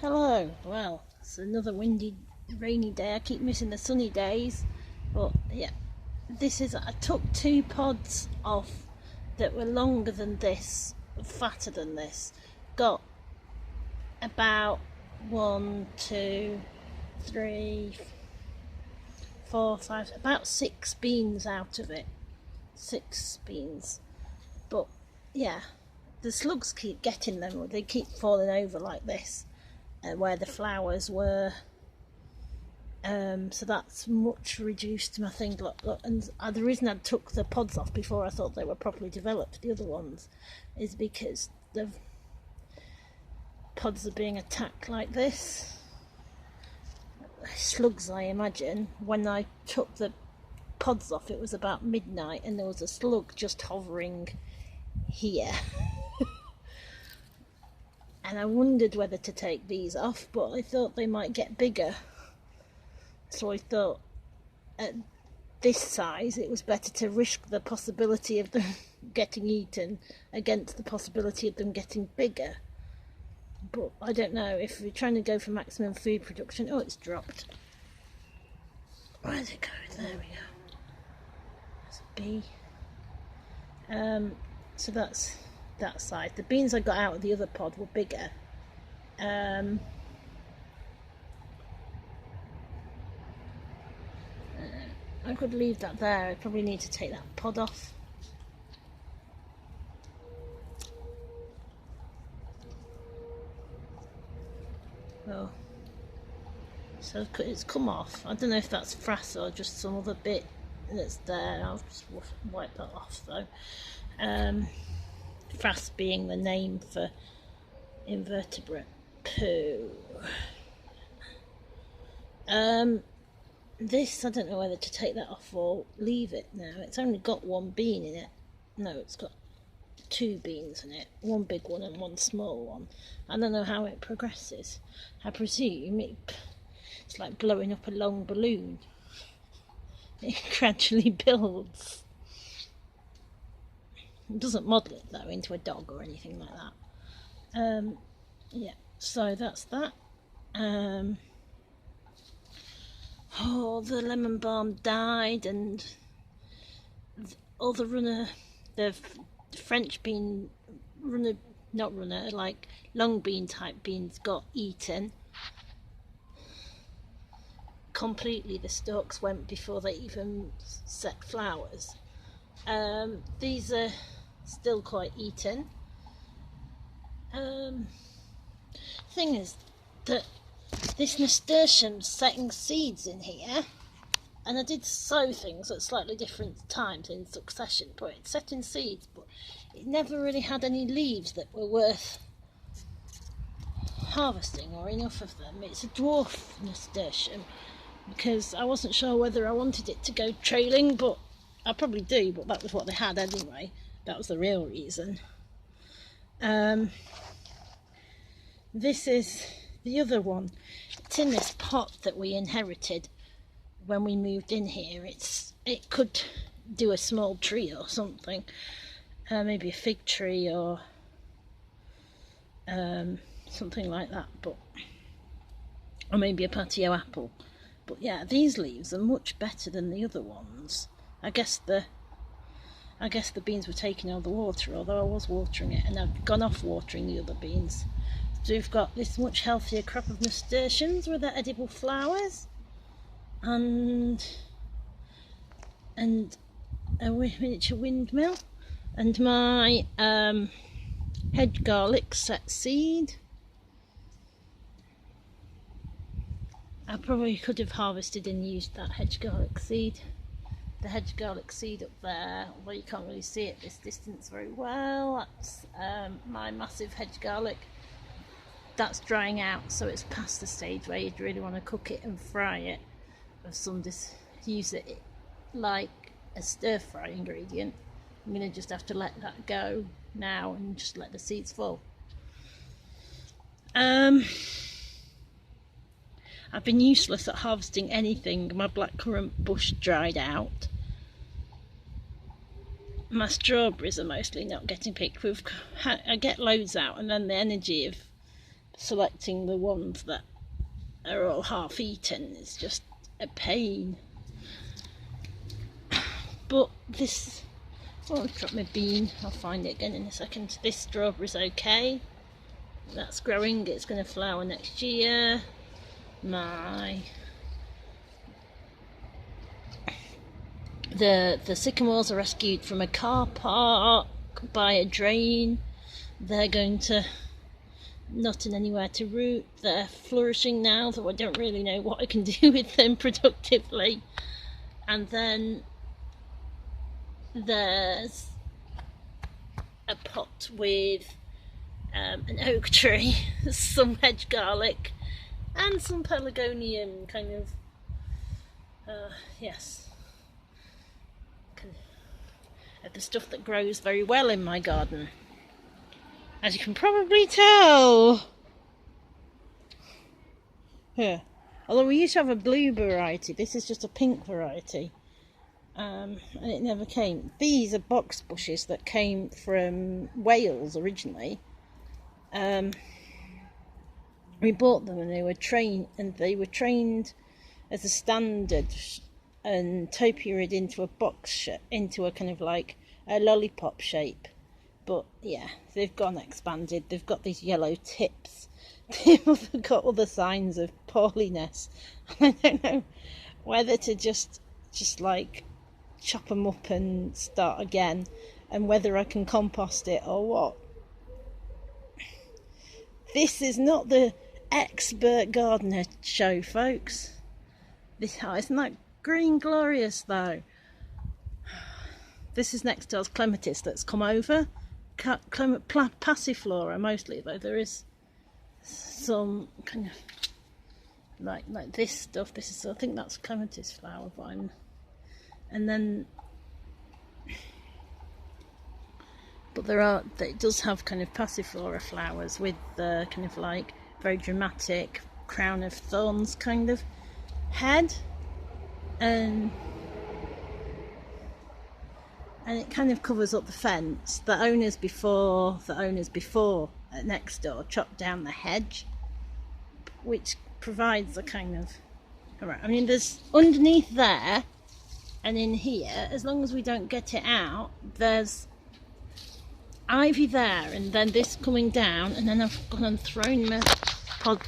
Hello. Well, it's another windy, rainy day. I keep missing the sunny days, but yeah, I took two pods off that were longer than this, fatter than this. Got about 1, 2, 3, 4, 5, about 6 beans out of it. 6 beans, but yeah, the slugs keep getting them, or they keep falling over like this. Where the flowers were, so that's much reduced my thing. Look, and the reason I took the pods off before I thought they were properly developed, the other ones, is because the pods are being attacked like this. Slugs, I imagine. When I took the pods off, it was about midnight, and there was a slug just hovering here. And I wondered whether to take these off, but I thought they might get bigger. So I thought at this size it was better to risk the possibility of them getting eaten against the possibility of them getting bigger. But I don't know, if we're trying to go for maximum food production... Oh, it's dropped. Where's it going? There we go. That's a bee. So that's that size. The beans I got out of the other pod were bigger. I could leave that there. I probably need to take that pod off. Oh, so it's come off. I don't know if that's frass or just some other bit that's there. I'll just wipe that off though. Frass being the name for invertebrate poo. This, I don't know whether to take that off or leave it now. It's only got one bean in it. No, it's got 2 beans in it. One big one and one small one. I don't know how it progresses. I presume it's like blowing up a long balloon. It gradually builds. It doesn't model it though into a dog or anything like that. Yeah, so that's that. Oh, the lemon balm died, and all the French bean like long bean type beans got eaten completely. The stalks went before they even set flowers. These are still quite eaten. Thing is that this nasturtium's setting seeds in here, and I did sow things at slightly different times in succession, but it's setting seeds, but it never really had any leaves that were worth harvesting, or enough of them. It's a dwarf nasturtium, because I wasn't sure whether I wanted it to go trailing, but I probably do, but that was what they had anyway. That was the real reason. This is the other one. It's in this pot that we inherited when we moved in here. It could do a small tree or something, maybe a fig tree or something like that, or maybe a patio apple. But yeah, these leaves are much better than the other ones. I guess the beans were taking all the water, although I was watering it, and I've gone off watering the other beans. So we've got this much healthier crop of nasturtiums with their edible flowers, and a miniature windmill, and my hedge garlic set seed. I probably could have harvested and used that hedge garlic seed. The hedge garlic seed up there, although you can't really see it this distance very well. That's my massive hedge garlic. That's drying out, so it's past the stage where you'd really want to cook it and fry it, or use it like a stir-fry ingredient. I'm going to just have to let that go now and just let the seeds fall. I've been useless at harvesting anything. My blackcurrant bush dried out. My strawberries are mostly not getting picked. I get loads out, and then the energy of selecting the ones that are all half eaten is just a pain. But this, oh, I've dropped my bean, I'll find it again in a second. This strawberry's okay, that's growing, it's going to flower next year. The sycamores are rescued from a car park by a drain. They're going to not in anywhere to root. They're flourishing now, though I don't really know what I can do with them productively. And then there's a pot with an oak tree, some hedge garlic, and some pelargonium, kind of, yes, of the stuff that grows very well in my garden, as you can probably tell. Here, although we used to have a blue variety, this is just a pink variety, and it never came. These are box bushes that came from Wales originally. We bought them and they were trained as a standard and topiaried into a box into a kind of like a lollipop shape. But yeah, they've gone expanded. They've got these yellow tips. They've got other signs of poorliness. I don't know whether to just like chop them up and start again, and whether I can compost it or what. This is not the expert gardener show, folks. Isn't that green glorious though? This is next door's clematis that's come over. Passiflora mostly, though there is some kind of like this stuff. This is, I think that's clematis flower vine, and then but it does have kind of passiflora flowers with the kind of like very dramatic crown of thorns kind of head, and it kind of covers up the fence. The owners before next door chopped down the hedge, which provides a kind of, alright, I mean there's underneath there and in here, as long as we don't get it out, there's ivy there, and then this coming down, and then I've gone and thrown my